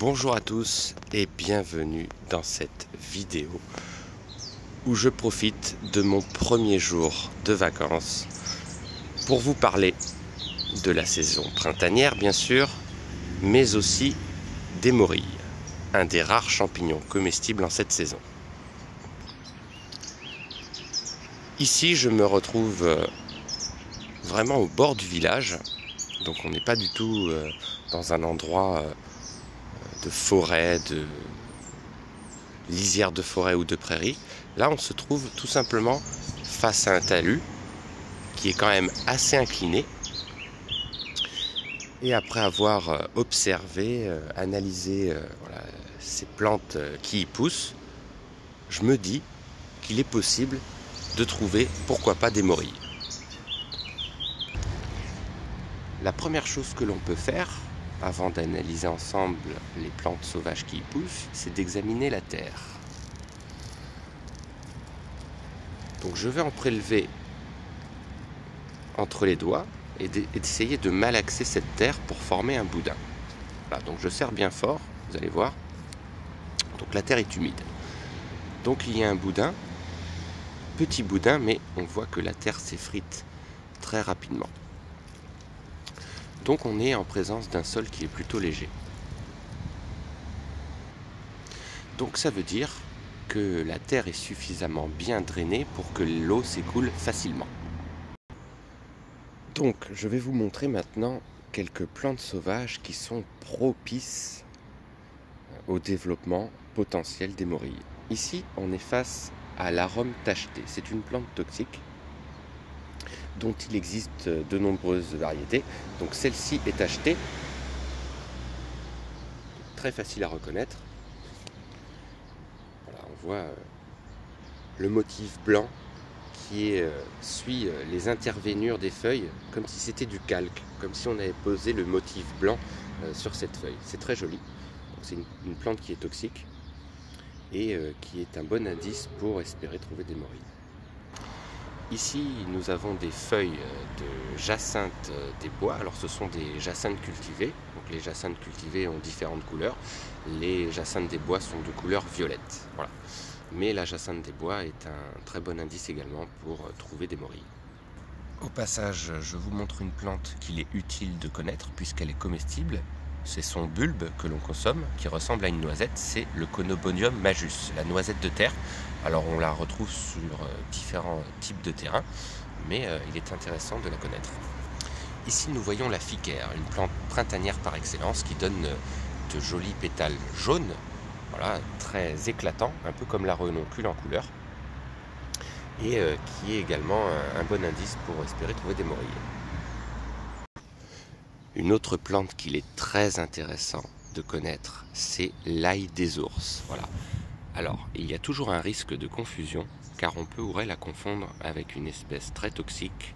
Bonjour à tous et bienvenue dans cette vidéo où je profite de mon premier jour de vacances pour vous parler de la saison printanière bien sûr, mais aussi des morilles, un des rares champignons comestibles en cette saison. Ici je me retrouve vraiment au bord du village, donc on n'est pas du tout dans un endroit de forêt, de lisière de forêt ou de prairie. Là on se trouve tout simplement face à un talus qui est quand même assez incliné, et après avoir observé, analysé voilà, ces plantes qui y poussent, je me dis qu'il est possible de trouver, pourquoi pas, des morilles. La première chose que l'on peut faire avant d'analyser ensemble les plantes sauvages qui y poussent, c'est d'examiner la terre. Donc je vais en prélever entre les doigts et d'essayer de malaxer cette terre pour former un boudin. Voilà, donc je serre bien fort, vous allez voir. Donc la terre est humide. Donc il y a un boudin, petit boudin, mais on voit que la terre s'effrite très rapidement. Donc on est en présence d'un sol qui est plutôt léger. Donc ça veut dire que la terre est suffisamment bien drainée pour que l'eau s'écoule facilement. Donc je vais vous montrer maintenant quelques plantes sauvages qui sont propices au développement potentiel des morilles. Ici on est face à l'arôme tacheté. C'est une plante toxique dont il existe de nombreuses variétés. Donc celle-ci est tachetée, très facile à reconnaître. Voilà, on voit le motif blanc qui suit les intervénures des feuilles comme si c'était du calque, comme si on avait posé le motif blanc sur cette feuille. C'est très joli. C'est une plante qui est toxique et qui est un bon indice pour espérer trouver des morilles. Ici, nous avons des feuilles de jacinthe des bois. Alors, ce sont des jacinthes cultivées. Donc, les jacinthes cultivées ont différentes couleurs. Les jacinthes des bois sont de couleur violette. Voilà. Mais la jacinthe des bois est un très bon indice également pour trouver des morilles. Au passage, je vous montre une plante qu'il est utile de connaître puisqu'elle est comestible. C'est son bulbe que l'on consomme, qui ressemble à une noisette, c'est le Conobonium majus, la noisette de terre. Alors on la retrouve sur différents types de terrains, mais il est intéressant de la connaître. Ici nous voyons la ficaire, une plante printanière par excellence qui donne de jolis pétales jaunes, voilà, très éclatants, un peu comme la renoncule en couleur, et qui est également un bon indice pour espérer trouver des morilles. Une autre plante qu'il est très intéressant de connaître, c'est l'ail des ours. Voilà. Alors, il y a toujours un risque de confusion, car on pourrait la confondre avec une espèce très toxique,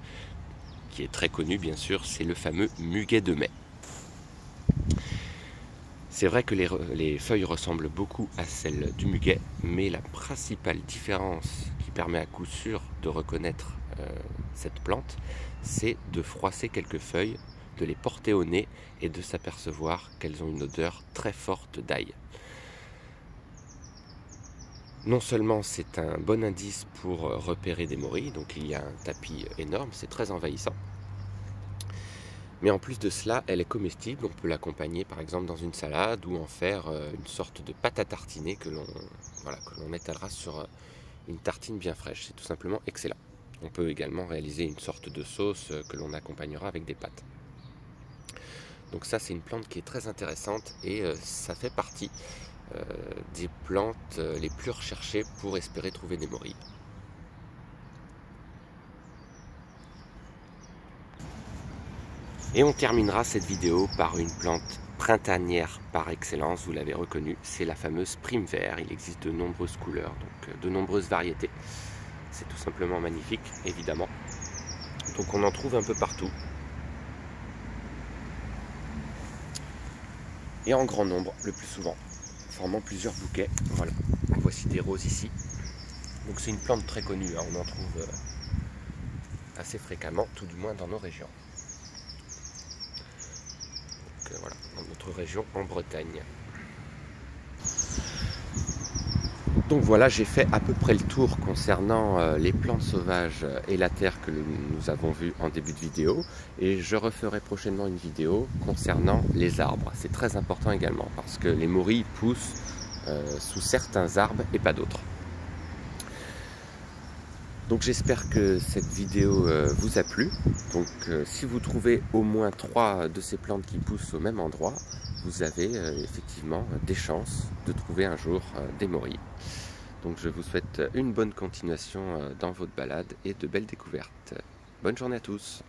qui est très connue bien sûr, c'est le fameux muguet de mai. C'est vrai que les feuilles ressemblent beaucoup à celles du muguet, mais la principale différence qui permet à coup sûr de reconnaître cette plante, c'est de froisser quelques feuilles, de les porter au nez et de s'apercevoir qu'elles ont une odeur très forte d'ail. Non seulement c'est un bon indice pour repérer des morilles, donc il y a un tapis énorme, c'est très envahissant, mais en plus de cela, elle est comestible, on peut l'accompagner par exemple dans une salade ou en faire une sorte de pâte à tartiner que l'on étalera sur une tartine bien fraîche, c'est tout simplement excellent. On peut également réaliser une sorte de sauce que l'on accompagnera avec des pâtes. Donc ça c'est une plante qui est très intéressante et ça fait partie des plantes les plus recherchées pour espérer trouver des morilles. Et on terminera cette vidéo par une plante printanière par excellence, vous l'avez reconnue, c'est la fameuse prime vert. Il existe de nombreuses couleurs, donc de nombreuses variétés. C'est tout simplement magnifique, évidemment. Donc on en trouve un peu partout. Et en grand nombre, le plus souvent, formant plusieurs bouquets. Voilà, voici des roses ici. Donc c'est une plante très connue, hein. On en trouve assez fréquemment, tout du moins dans nos régions. Donc voilà, dans notre région en Bretagne. Donc voilà, j'ai fait à peu près le tour concernant les plantes sauvages et la terre que nous avons vu en début de vidéo. Et je referai prochainement une vidéo concernant les arbres. C'est très important également parce que les morilles poussent sous certains arbres et pas d'autres. Donc j'espère que cette vidéo vous a plu. Donc si vous trouvez au moins 3 de ces plantes qui poussent au même endroit, vous avez effectivement des chances de trouver un jour des morilles. Donc je vous souhaite une bonne continuation dans votre balade et de belles découvertes. Bonne journée à tous.